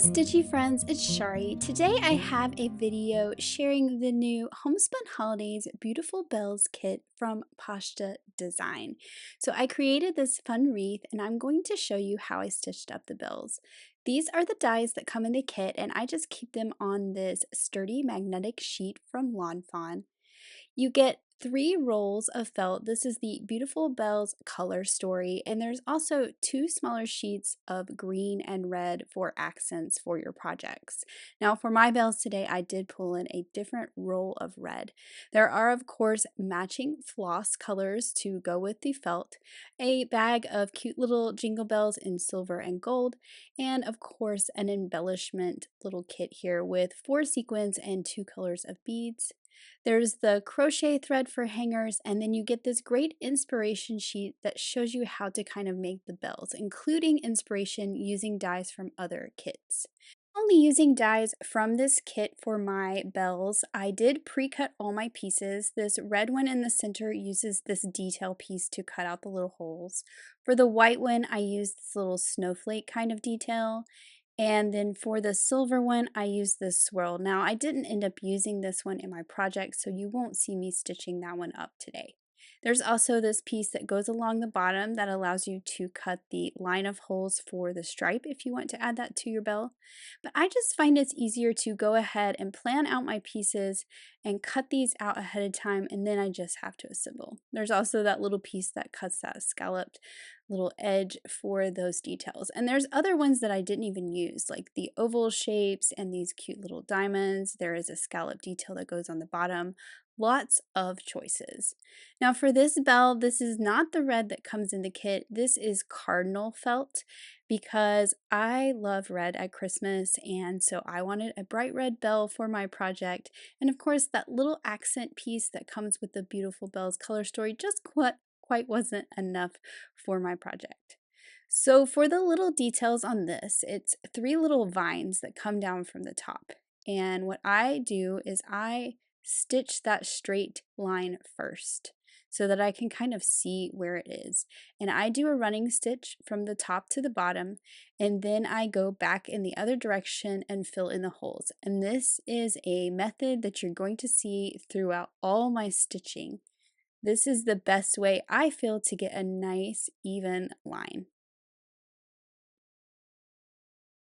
Stitchy friends, it's Shari. Today I have a video sharing the new Homespun Holidays Beautiful Bells kit from POSHTA Design. So I created this fun wreath and I'm going to show you how I stitched up the bells. These are the dies that come in the kit and I just keep them on this sturdy magnetic sheet from Lawn Fawn. You get 3 rolls of felt. This is the Beautiful Bells color story, and there's also 2 smaller sheets of green and red for accents for your projects. Now, for my bells today, I did pull in a different roll of red. There are, of course, matching floss colors to go with the felt, a bag of cute little jingle bells in silver and gold, and of course, an embellishment little kit here with 4 sequins and 2 colors of beads. There's the crochet thread for hangers, and then you get this great inspiration sheet that shows you how to kind of make the bells, including inspiration using dies from other kits. Only using dies from this kit for my bells. I did pre-cut all my pieces. This red one in the center uses this detail piece to cut out the little holes. For the white one, I used this little snowflake kind of detail. And then for the silver one, I used this swirl. Now, I didn't end up using this one in my project, so you won't see me stitching that one up today. There's also this piece that goes along the bottom that allows you to cut the line of holes for the stripe if you want to add that to your bell. But I just find it's easier to go ahead and plan out my pieces and cut these out ahead of time, and then I just have to assemble. There's also that little piece that cuts that scalloped little edge for those details. And there's other ones that I didn't even use, like the oval shapes and these cute little diamonds. There is a scallop detail that goes on the bottom. Lots of choices. Now for this bell, this is not the red that comes in the kit. This is cardinal felt because I love red at Christmas, and so I wanted a bright red bell for my project. And of course, that little accent piece that comes with the Beautiful Bells color story just quite wasn't enough for my project. So for the little details on this, it's 3 little vines that come down from the top. And what I do is I stitch that straight line first so that I can kind of see where it is. And I do a running stitch from the top to the bottom, and then I go back in the other direction and fill in the holes. And this is a method that you're going to see throughout all my stitching. This is the best way I feel to get a nice even line.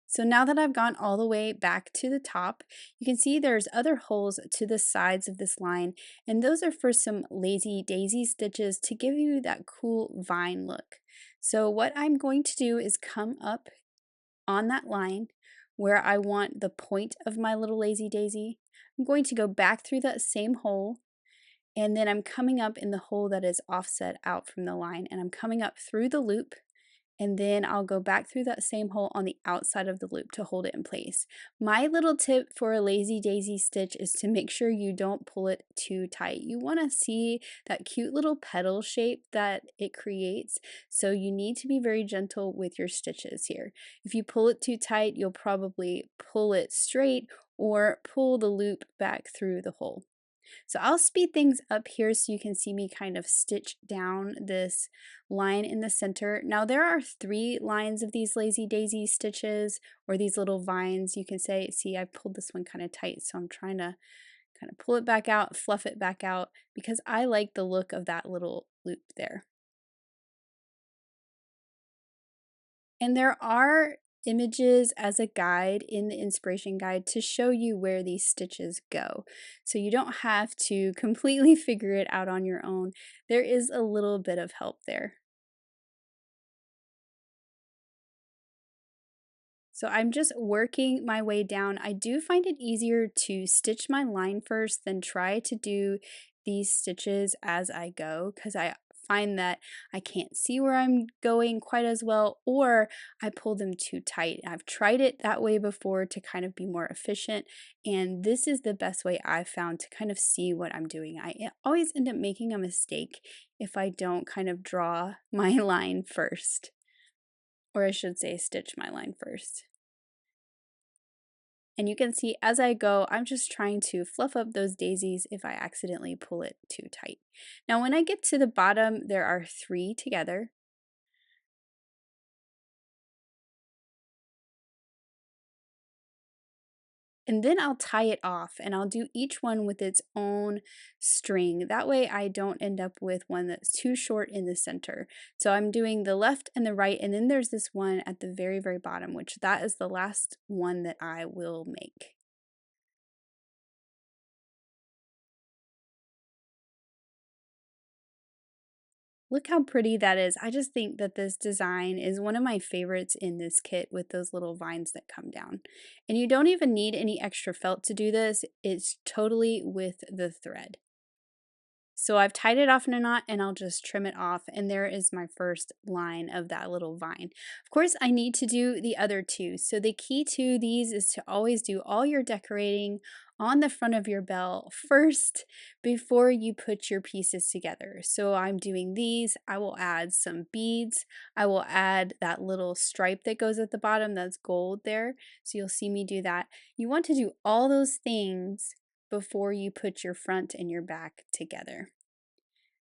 So now that I've gone all the way back to the top, you can see there's other holes to the sides of this line, and those are for some lazy daisy stitches to give you that cool vine look. So what I'm going to do is come up on that line where I want the point of my little lazy daisy. I'm going to go back through that same hole, and then I'm coming up in the hole that is offset out from the line, and I'm coming up through the loop, and then I'll go back through that same hole on the outside of the loop to hold it in place. My little tip for a lazy daisy stitch is to make sure you don't pull it too tight. You want to see that cute little petal shape that it creates, so you need to be very gentle with your stitches here. If you pull it too tight, you'll probably pull it straight or pull the loop back through the hole. So I'll speed things up here so you can see me kind of stitch down this line in the center. Now there are 3 lines of these lazy daisy stitches, or these little vines you can say. See, I pulled this one kind of tight, so I'm trying to kind of pull it back out, fluff it back out, because I like the look of that little loop there. And there are images as a guide in the inspiration guide to show you where these stitches go. So you don't have to completely figure it out on your own. There is a little bit of help there. So I'm just working my way down. I do find it easier to stitch my line first than try to do these stitches as I go, because I find that I can't see where I'm going quite as well, or I pull them too tight. I've tried it that way before to kind of be more efficient, and this is the best way I've found to kind of see what I'm doing. I always end up making a mistake if I don't kind of draw my line first, or I should say stitch my line first. And you can see as I go, I'm just trying to fluff up those daisies if I accidentally pull it too tight. Now when I get to the bottom, there are 3 together. and then I'll tie it off and I'll do each one with its own string. That way I don't end up with one that's too short in the center. So I'm doing the left and the right, and then there's this one at the very, very bottom, which that is the last one that I will make. Look how pretty that is. I just think that this design is one of my favorites in this kit with those little vines that come down. And you don't even need any extra felt to do this. It's totally with the thread. So I've tied it off in a knot and I'll just trim it off, and there is my first line of that little vine. Of course, I need to do the other two. So the key to these is to always do all your decorating on the front of your bell first before you put your pieces together. So I'm doing these. I will add some beads. I will add that little stripe that goes at the bottom that's gold there. So you'll see me do that. You want to do all those things before you put your front and your back together.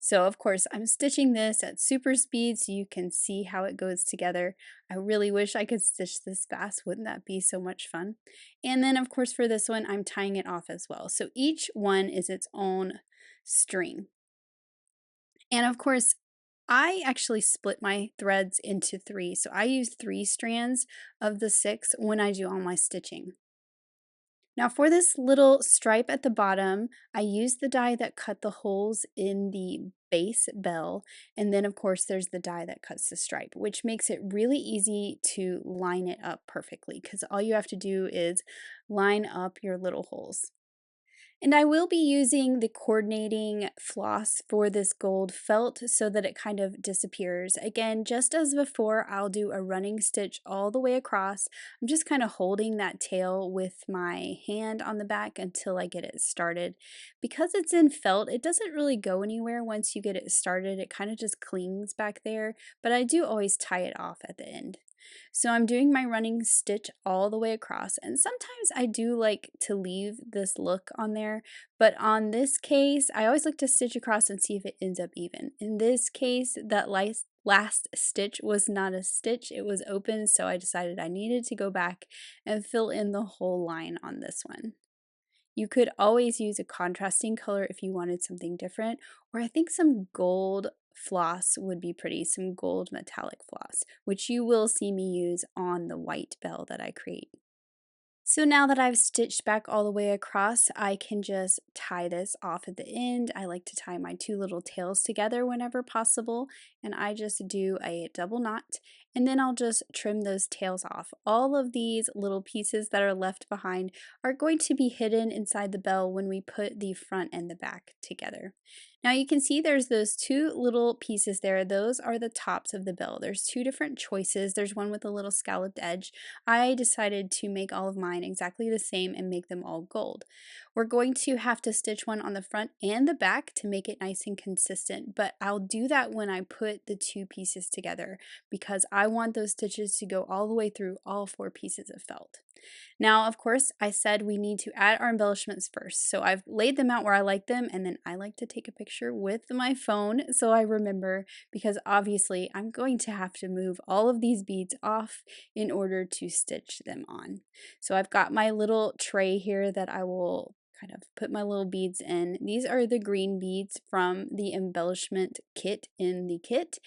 So of course I'm stitching this at super speed so you can see how it goes together. I really wish I could stitch this fast. Wouldn't that be so much fun? And then of course for this one I'm tying it off as well. So each one is its own string. And of course I actually split my threads into 3. So I use 3 strands of the 6 when I do all my stitching. Now for this little stripe at the bottom, I used the die that cut the holes in the base bell, and then of course there's the die that cuts the stripe, which makes it really easy to line it up perfectly because all you have to do is line up your little holes. And I will be using the coordinating floss for this gold felt so that it kind of disappears. Again, just as before, I'll do a running stitch all the way across. I'm just kind of holding that tail with my hand on the back until I get it started. Because it's in felt, it doesn't really go anywhere once you get it started. It kind of just clings back there, but I do always tie it off at the end. So I'm doing my running stitch all the way across, and sometimes I do like to leave this look on there, but on this case, I always like to stitch across and see if it ends up even. In this case, that last stitch was not a stitch, it was open, so I decided I needed to go back and fill in the whole line on this one. You could always use a contrasting color if you wanted something different, or I think some gold floss would be pretty, some gold metallic floss, which you will see me use on the white bell that I create. So now that I've stitched back all the way across, I can just tie this off at the end. I like to tie my 2 little tails together whenever possible, and I just do a double knot, and then I'll just trim those tails off. All of these little pieces that are left behind are going to be hidden inside the bell when we put the front and the back together. Now you can see there's those 2 little pieces there. Those are the tops of the bell. There's 2 different choices. There's one with a little scalloped edge. I decided to make all of mine exactly the same and make them all gold. We're going to have to stitch one on the front and the back to make it nice and consistent, but I'll do that when I put the 2 pieces together because I want those stitches to go all the way through all 4 pieces of felt. Now, of course, I said we need to add our embellishments first, so I've laid them out where I like them, and then I like to take a picture with my phone so I remember, because obviously I'm going to have to move all of these beads off in order to stitch them on. So I've got my little tray here that I will kind of put my little beads in. These are the green beads from the embellishment kit in the kit,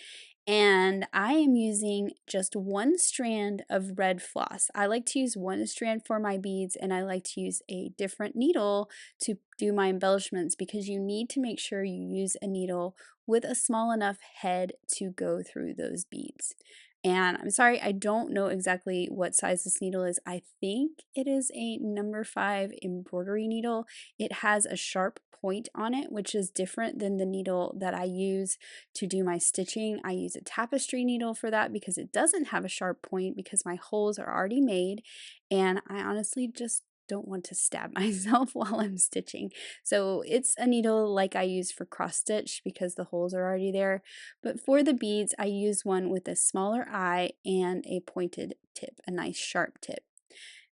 and I am using just 1 strand of red floss. I like to use 1 strand for my beads, and I like to use a different needle to do my embellishments because you need to make sure you use a needle with a small enough head to go through those beads. And I'm sorry, I don't know exactly what size this needle is. I think it is a number 5 embroidery needle. It has a sharp point on it, which is different than the needle that I use to do my stitching. I use a tapestry needle for that because it doesn't have a sharp point because my holes are already made, and I honestly just don't want to stab myself while I'm stitching. So it's a needle like I use for cross stitch because the holes are already there. But for the beads, I use one with a smaller eye and a pointed tip, a nice sharp tip.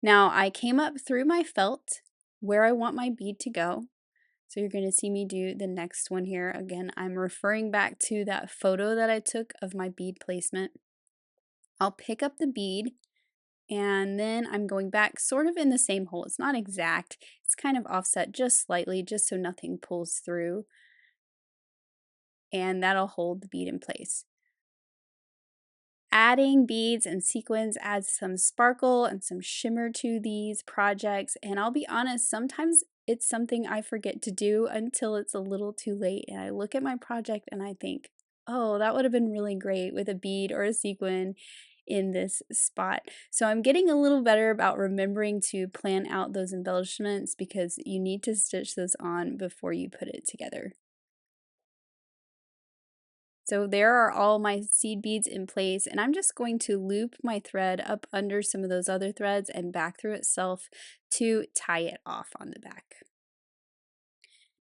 Now I came up through my felt where I want my bead to go. So you're going to see me do the next one here. Again, I'm referring back to that photo that I took of my bead placement. I'll pick up the bead And then I'm going back sort of in the same hole. It's not exact, it's kind of offset just slightly, just so nothing pulls through, and that'll hold the bead in place. Adding beads and sequins adds some sparkle and some shimmer to these projects, and I'll be honest, sometimes it's something I forget to do until it's a little too late, and I look at my project and I think, "Oh, that would have been really great with a bead or a sequin in this spot." So I'm getting a little better about remembering to plan out those embellishments because you need to stitch those on before you put it together. So there are all my seed beads in place, and I'm just going to loop my thread up under some of those other threads and back through itself to tie it off on the back.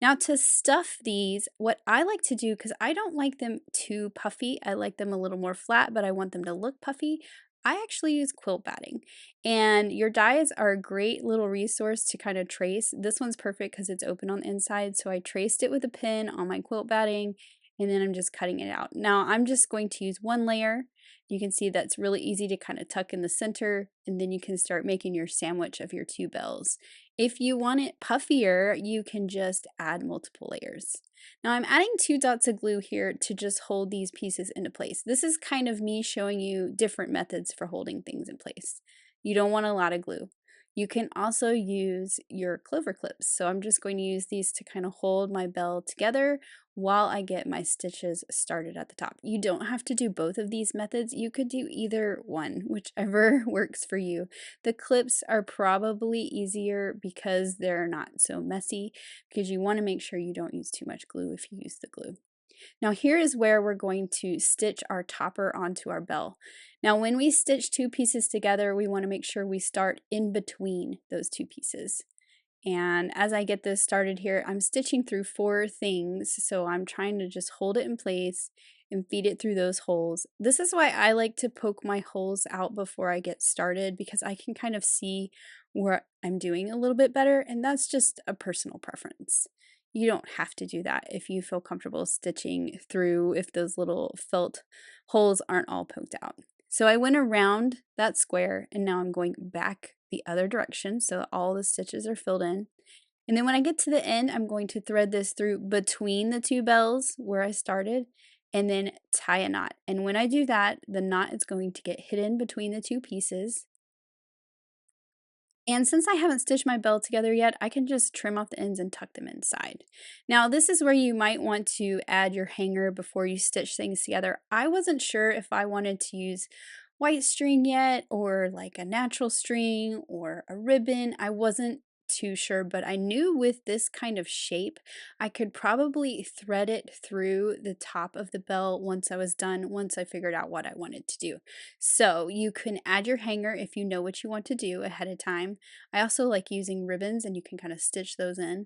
Now to stuff these, what I like to do, because I don't like them too puffy, I like them a little more flat, but I want them to look puffy, I actually use quilt batting. And your dies are a great little resource to kind of trace. This one's perfect because it's open on the inside, so I traced it with a pin on my quilt batting, and then I'm just cutting it out. Now I'm just going to use one layer. You can see that's really easy to kind of tuck in the center, and then you can start making your sandwich of your two bells. If you want it puffier, you can just add multiple layers. Now I'm adding 2 dots of glue here to just hold these pieces into place. This is kind of me showing you different methods for holding things in place. You don't want a lot of glue. You can also use your clover clips. So I'm just going to use these to kind of hold my bell together while I get my stitches started at the top. You don't have to do both of these methods. You could do either one, whichever works for you. The clips are probably easier because they're not so messy, because you want to make sure you don't use too much glue if you use the glue. Now here is where we're going to stitch our topper onto our bell. Now when we stitch two pieces together, we want to make sure we start in between those two pieces. And as I get this started here, I'm stitching through 4 things, so I'm trying to just hold it in place and feed it through those holes. This is why I like to poke my holes out before I get started, because I can kind of see where I'm doing a little bit better, and that's just a personal preference. You don't have to do that if you feel comfortable stitching through if those little felt holes aren't all poked out. So I went around that square, and now I'm going back the other direction so that all the stitches are filled in. And then when I get to the end, I'm going to thread this through between the 2 bells where I started and then tie a knot. And when I do that, the knot is going to get hidden between the 2 pieces. And since I haven't stitched my bell together yet, I can just trim off the ends and tuck them inside. Now this is where you might want to add your hanger before you stitch things together. I wasn't sure if I wanted to use white string yet, or like a natural string or a ribbon. I wasn't too sure, but I knew with this kind of shape, I could probably thread it through the top of the bell once I was done, once I figured out what I wanted to do. So you can add your hanger if you know what you want to do ahead of time. I also like using ribbons, and you can kind of stitch those in.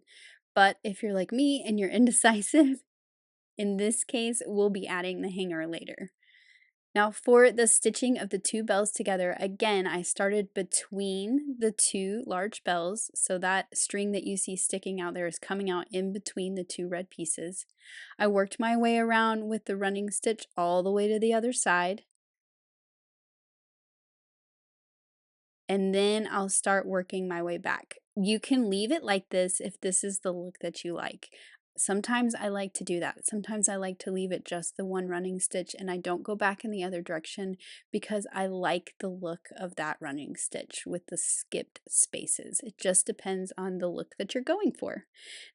But if you're like me and you're indecisive, in this case, we'll be adding the hanger later. Now for the stitching of the 2 bells together, again, I started between the 2 large bells, so that string that you see sticking out there is coming out in between the 2 red pieces. I worked my way around with the running stitch all the way to the other side, and then I'll start working my way back. You can leave it like this if this is the look that you like. Sometimes I like to do that. Sometimes I like to leave it just the one running stitch and I don't go back in the other direction because I like the look of that running stitch with the skipped spaces. It just depends on the look that you're going for.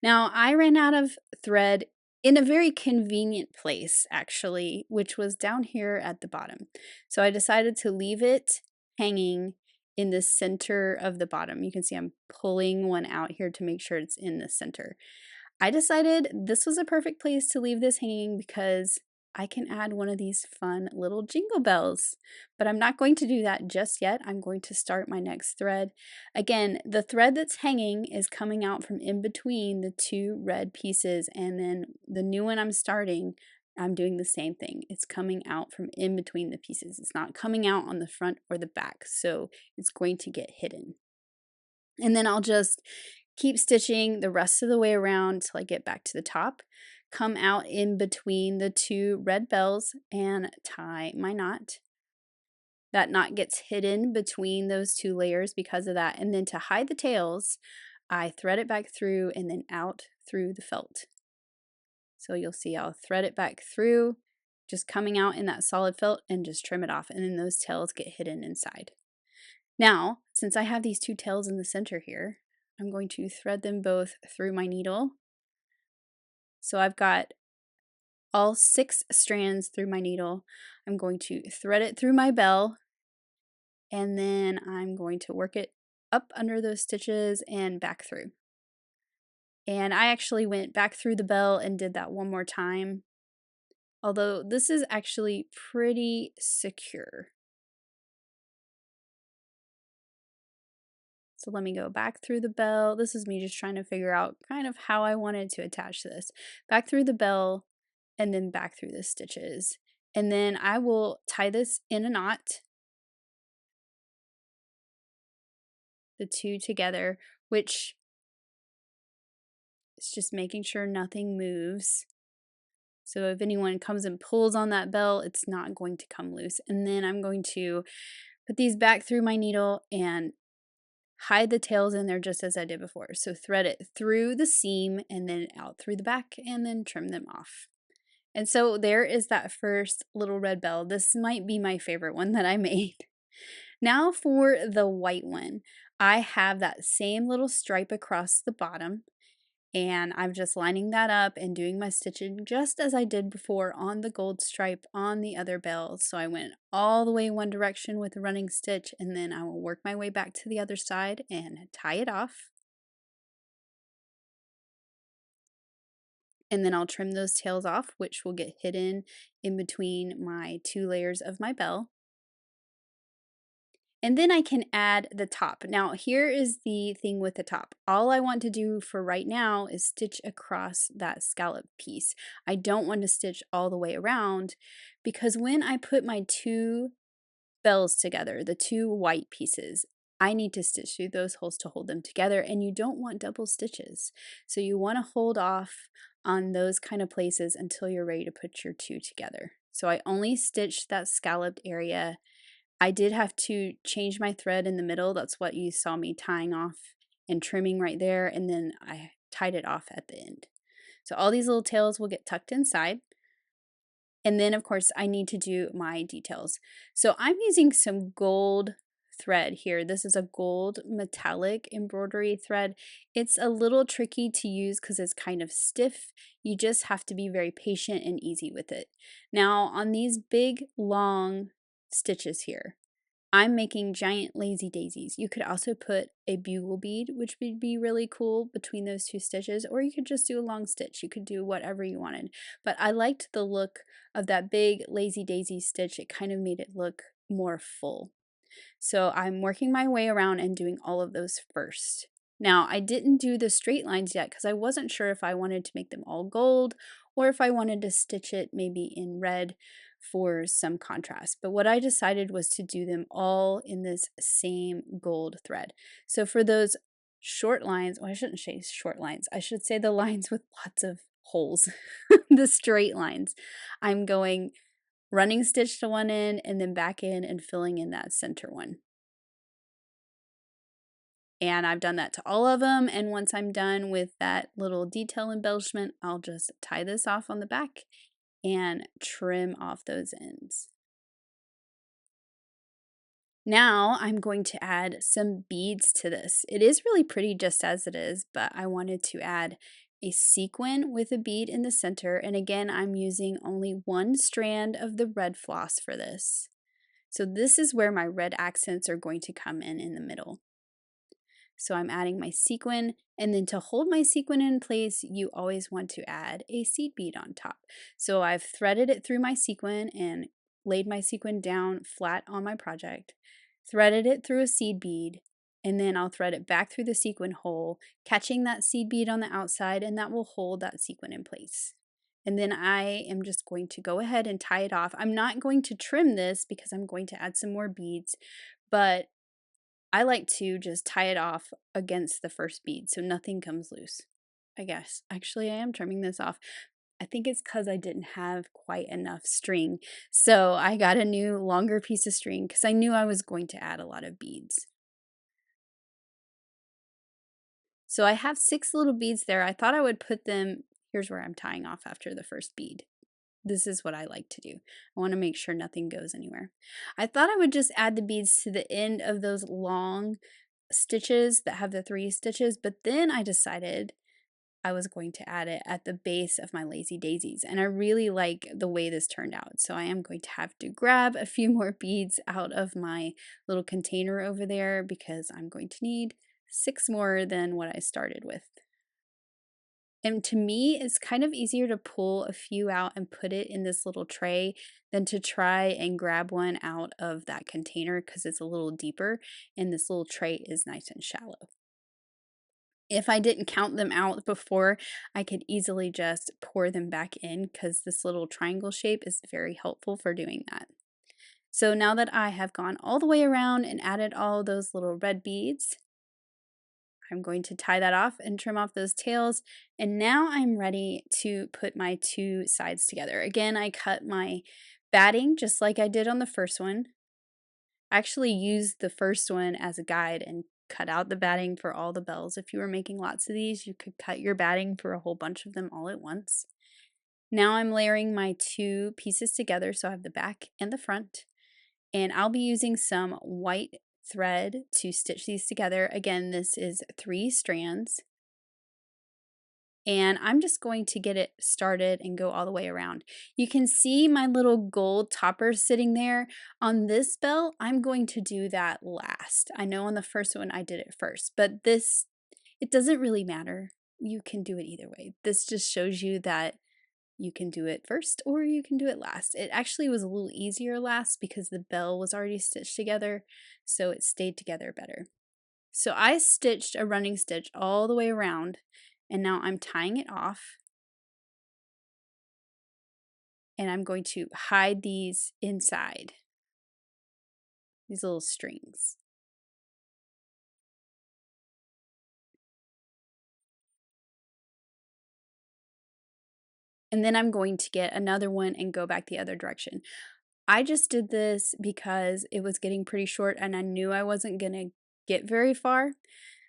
Now I ran out of thread in a very convenient place actually, which was down here at the bottom. So I decided to leave it hanging in the center of the bottom. You can see I'm pulling one out here to make sure it's in the center. I decided this was a perfect place to leave this hanging because I can add one of these fun little jingle bells. But I'm not going to do that just yet. I'm going to start my next thread. Again, the thread that's hanging is coming out from in between the 2 red pieces, and then the new one I'm starting, I'm doing the same thing. It's coming out from in between the pieces. It's not coming out on the front or the back, so it's going to get hidden. And then I'll just keep stitching the rest of the way around till I get back to the top, come out in between the 2 red bells and tie my knot. that knot gets hidden between those two layers because of that. And then to hide the tails, I thread it back through and then out through the felt. So you'll see I'll thread it back through, just coming out in that solid felt, and just trim it off, and then those tails get hidden inside. Now, since I have these two tails in the center here, I'm going to thread them both through my needle. So I've got all 6 strands through my needle. I'm going to thread it through my bell, and then I'm going to work it up under those stitches and back through. And I actually went back through the bell and did that one more time, although this is actually pretty secure. So let me go back through the bell. This is me just trying to figure out kind of how I wanted to attach this. Back through the bell and then back through the stitches. And then I will tie this in a knot, the two together, which is just making sure nothing moves. So if anyone comes and pulls on that bell, it's not going to come loose. And then I'm going to put these back through my needle and hide the tails in there just as I did before. So thread it through the seam and then out through the back and then trim them off. And so there is that first little red bell. This might be my favorite one that I made. Now for the white one, I have that same little stripe across the bottom, and I'm just lining that up and doing my stitching just as I did before on the gold stripe on the other bells. So I went all the way one direction with a running stitch, and then I will work my way back to the other side and tie it off. And then I'll trim those tails off, which will get hidden in between my 2 layers of my bell. And then I can add the top. Now here is the thing with the top. All I want to do for right now is stitch across that scallop piece. I don't want to stitch all the way around, because when I put my 2 bells together, the 2 white pieces, I need to stitch through those holes to hold them together, and you don't want double stitches. So you want to hold off on those kind of places until you're ready to put your 2 together. So I only stitched that scalloped area. I did have to change my thread in the middle. That's what you saw me tying off and trimming right there, and then I tied it off at the end. So all these little tails will get tucked inside. And then, of course, I need to do my details. So I'm using some gold thread here. This is a gold metallic embroidery thread. It's a little tricky to use because it's kind of stiff. You just have to be very patient and easy with it. Now, on these big, long stitches here, I'm making giant lazy daisies. You could also put a bugle bead, which would be really cool, between those 2 stitches, or you could just do a long stitch. You could do whatever you wanted. But I liked the look of that big lazy daisy stitch. It kind of made it look more full. So I'm working my way around and doing all of those first. Now, I didn't do the straight lines yet because I wasn't sure if I wanted to make them all gold or if I wanted to stitch it maybe in red for some contrast. But what I decided was to do them all in this same gold thread. So for those short lines, well, I shouldn't say short lines, I should say the lines with lots of holes, the straight lines, I'm going running stitch to one end and then back in and filling in that center one. And I've done that to all of them, and once I'm done with that little detail embellishment, I'll just tie this off on the back and trim off those ends. Now I'm going to add some beads to this. It is really pretty just as it is, but I wanted to add a sequin with a bead in the center, and again I'm using only 1 strand of the red floss for this. So this is where my red accents are going to come in the middle. So I'm adding my sequin, and then to hold my sequin in place, you always want to add a seed bead on top. So I've threaded it through my sequin and laid my sequin down flat on my project, threaded it through a seed bead, and then I'll thread it back through the sequin hole, catching that seed bead on the outside, and that will hold that sequin in place. And then I am just going to go ahead and tie it off. I'm not going to trim this because I'm going to add some more beads, but I like to just tie it off against the first bead so nothing comes loose. I guess. Actually, I am trimming this off. I think it's because I didn't have quite enough string. So I got a new longer piece of string because I knew I was going to add a lot of beads. So I have 6 little beads there. I thought I would put them, here's where I'm tying off after the first bead. This is what I like to do. I want to make sure nothing goes anywhere. I thought I would just add the beads to the end of those long stitches that have the 3 stitches, but then I decided I was going to add it at the base of my lazy daisies, and I really like the way this turned out. So I am going to have to grab a few more beads out of my little container over there because I'm going to need 6 more than what I started with. And to me, it's kind of easier to pull a few out and put it in this little tray than to try and grab one out of that container because it's a little deeper and this little tray is nice and shallow. If I didn't count them out before, I could easily just pour them back in because this little triangle shape is very helpful for doing that. So now that I have gone all the way around and added all those little red beads, I'm going to tie that off and trim off those tails. And now I'm ready to put my 2 sides together. Again, I cut my batting just like I did on the first one. I actually used the first one as a guide and cut out the batting for all the bells. If you were making lots of these, you could cut your batting for a whole bunch of them all at once. Now I'm layering my 2 pieces together, so I have the back and the front. And I'll be using some white thread to stitch these together. Again, this is 3 strands. And I'm just going to get it started and go all the way around. You can see my little gold topper sitting there. On this bell, I'm going to do that last. I know on the first one I did it first, but this, it doesn't really matter. You can do it either way. This just shows you that you can do it first or you can do it last. It actually was a little easier last because the bell was already stitched together, so it stayed together better. So I stitched a running stitch all the way around, and now I'm tying it off. And I'm going to hide these inside, these little strings. And then I'm going to get another one and go back the other direction. I just did this because it was getting pretty short and I knew I wasn't going to get very far.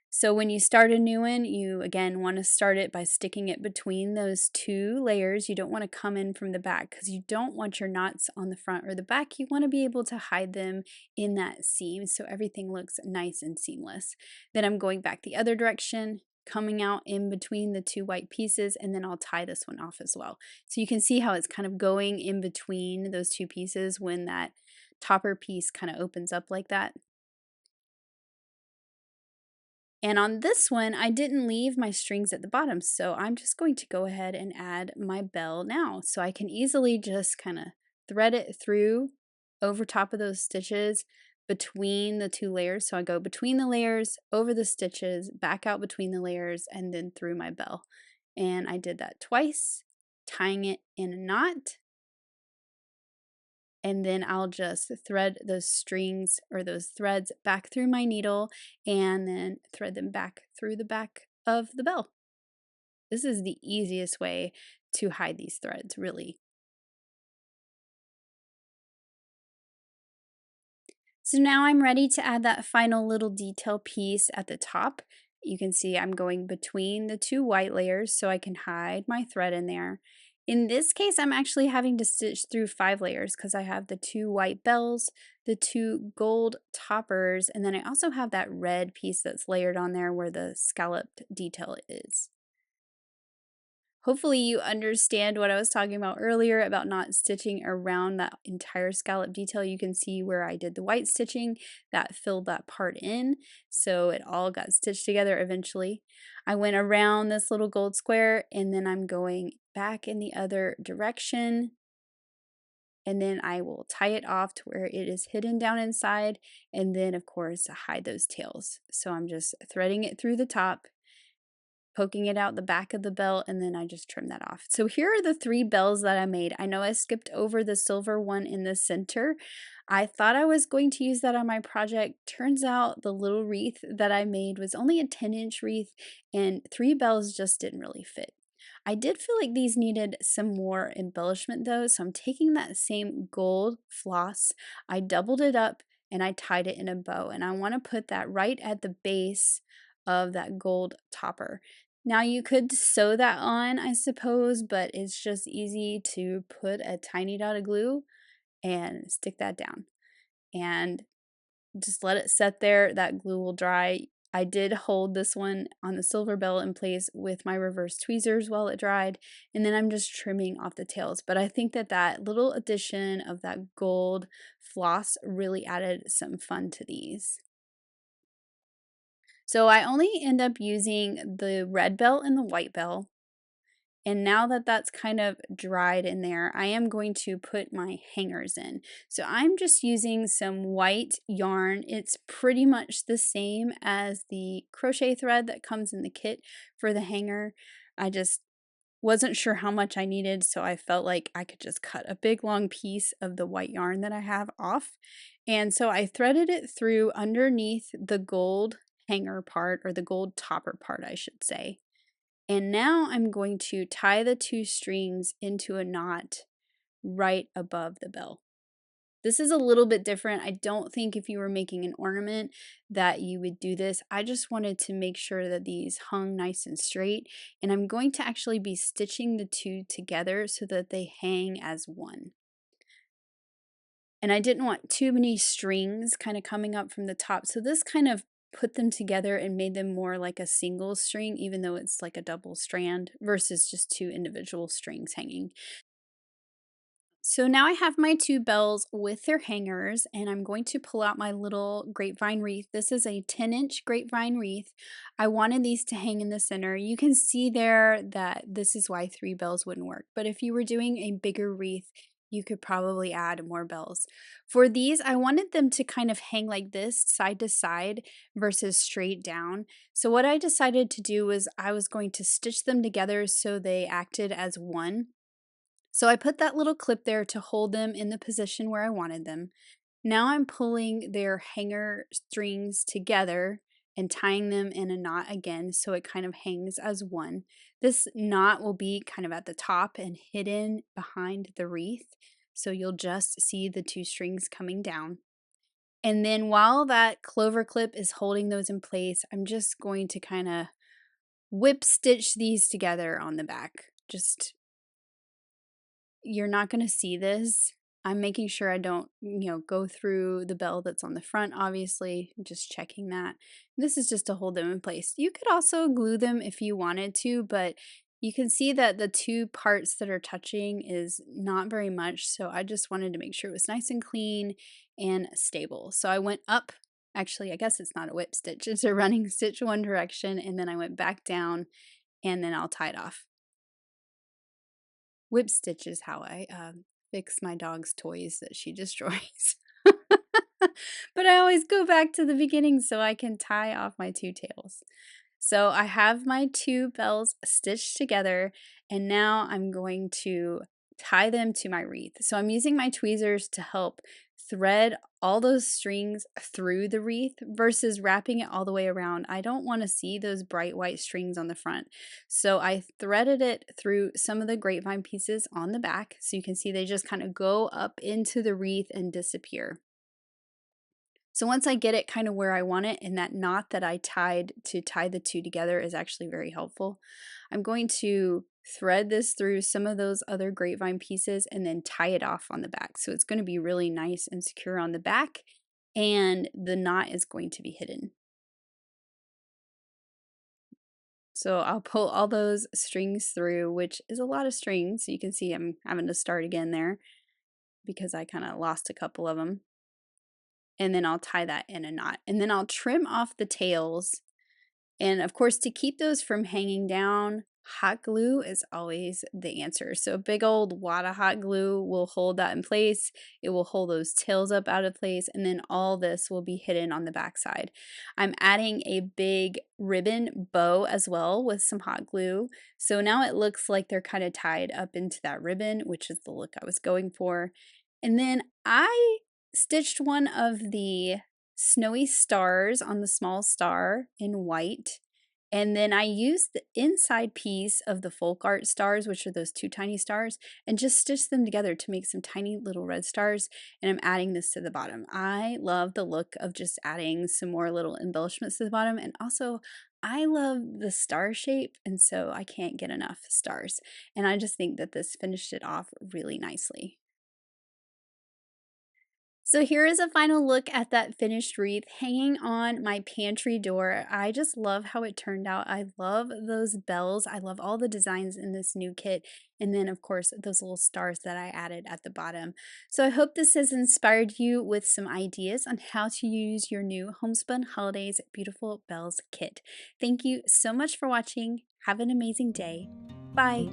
So when you start a new one, you again want to start it by sticking it between those 2 layers. You don't want to come in from the back because you don't want your knots on the front or the back. You want to be able to hide them in that seam so everything looks nice and seamless. Then I'm going back the other direction, coming out in between the 2 white pieces, and then I'll tie this one off as well. So you can see how it's kind of going in between those 2 pieces when that topper piece kind of opens up like that. And on this one, I didn't leave my strings at the bottom, so I'm just going to go ahead and add my bell now. So I can easily just kind of thread it through over top of those stitches between the 2 layers. So I go between the layers, over the stitches, back out between the layers, and then through my bell. And I did that twice, tying it in a knot. And then I'll just thread those strings or those threads back through my needle and then thread them back through the back of the bell. This is the easiest way to hide these threads, really. So now I'm ready to add that final little detail piece at the top. You can see I'm going between the 2 white layers so I can hide my thread in there. In this case, I'm actually having to stitch through 5 layers because I have the 2 white bells, the 2 gold toppers, and then I also have that red piece that's layered on there where the scalloped detail is. Hopefully you understand what I was talking about earlier about not stitching around that entire scallop detail. You can see where I did the white stitching that filled that part in, so it all got stitched together eventually. I went around this little gold square and then I'm going back in the other direction, and then I will tie it off to where it is hidden down inside, and then of course hide those tails. So I'm just threading it through the top, poking it out the back of the bell, and then I just trim that off. So here are the 3 bells that I made. I know I skipped over the silver one in the center. I thought I was going to use that on my project. Turns out the little wreath that I made was only a 10-inch wreath and 3 bells just didn't really fit. I did feel like these needed some more embellishment though, so I'm taking that same gold floss, I doubled it up and I tied it in a bow, and I want to put that right at the base of that gold topper. Now you could sew that on, I suppose, but it's just easy to put a tiny dot of glue and stick that down. And just let it set there, that glue will dry. I did hold this one on the silver bell in place with my reverse tweezers while it dried, and then I'm just trimming off the tails. But I think that that little addition of that gold floss really added some fun to these. So I only end up using the red bell and the white bell. And now that that's kind of dried in there, I am going to put my hangers in. So I'm just using some white yarn. It's pretty much the same as the crochet thread that comes in the kit for the hanger. I just wasn't sure how much I needed, so I felt like I could just cut a big long piece of the white yarn that I have off. And so I threaded it through underneath the gold hanger part, or the gold topper part, I should say. And now I'm going to tie the two strings into a knot right above the bell. This is a little bit different. I don't think if you were making an ornament that you would do this. I just wanted to make sure that these hung nice and straight. And I'm going to actually be stitching the two together so that they hang as one. And I didn't want too many strings kind of coming up from the top. So this kind of put them together and made them more like a single string, even though it's like a double strand versus just two individual strings hanging. So now I have my two bells with their hangers, and I'm going to pull out my little grapevine wreath. This is a 10-inch grapevine wreath. I wanted these to hang in the center. You can see there that this is why 3 bells wouldn't work, but if you were doing a bigger wreath, you could probably add more bells. For these, I wanted them to kind of hang like this, side to side versus straight down. So what I decided to do was I was going to stitch them together so they acted as one. So I put that little clip there to hold them in the position where I wanted them. Now I'm pulling their hanger strings together and tying them in a knot again so it kind of hangs as one. This knot will be kind of at the top and hidden behind the wreath, so you'll just see the two strings coming down. And then while that clover clip is holding those in place, I'm just going to kind of whip stitch these together on the back. Just You're not gonna see this. I'm making sure I don't, go through the bell that's on the front, obviously, just checking that. This is just to hold them in place. You could also glue them if you wanted to, but you can see that the two parts that are touching is not very much, so I just wanted to make sure it was nice and clean and stable. So I went up, actually, I guess it's not a whip stitch, it's a running stitch one direction, and then I went back down, and then I'll tie it off. Whip stitch is how I fix my dog's toys that she destroys. But I always go back to the beginning so I can tie off my two tails. So I have my two bells stitched together, and now I'm going to tie them to my wreath. So I'm using my tweezers to help thread all those strings through the wreath versus wrapping it all the way around. I don't want to see those bright white strings on the front. So I threaded it through some of the grapevine pieces on the back. So you can see they just kind of go up into the wreath and disappear. So once I get it kind of where I want it, and that knot that I tied to tie the two together is actually very helpful, I'm going to thread this through some of those other grapevine pieces and then tie it off on the back. So it's going to be really nice and secure on the back, and the knot is going to be hidden. So I'll pull all those strings through, which is a lot of strings. So you can see I'm having to start again there because I kind of lost a couple of them. And then I'll tie that in a knot. And then I'll trim off the tails. And of course, to keep those from hanging down, hot glue is always the answer. So a big old wad of hot glue will hold that in place. It will hold those tails up out of place, and then all this will be hidden on the back side. I'm adding a big ribbon bow as well with some hot glue. So now it looks like they're kind of tied up into that ribbon, which is the look I was going for. And then I stitched one of the snowy stars on the small star in white. And then I used the inside piece of the folk art stars, which are those two tiny stars, and just stitched them together to make some tiny little red stars. And I'm adding this to the bottom. I love the look of just adding some more little embellishments to the bottom. And also, I love the star shape, and so I can't get enough stars. And I just think that this finished it off really nicely. So here is a final look at that finished wreath hanging on my pantry door. I just love how it turned out. I love those bells. I love all the designs in this new kit. And then, of course, those little stars that I added at the bottom. So I hope this has inspired you with some ideas on how to use your new Homespun Holidays Beautiful Bells kit. Thank you so much for watching. Have an amazing day. Bye.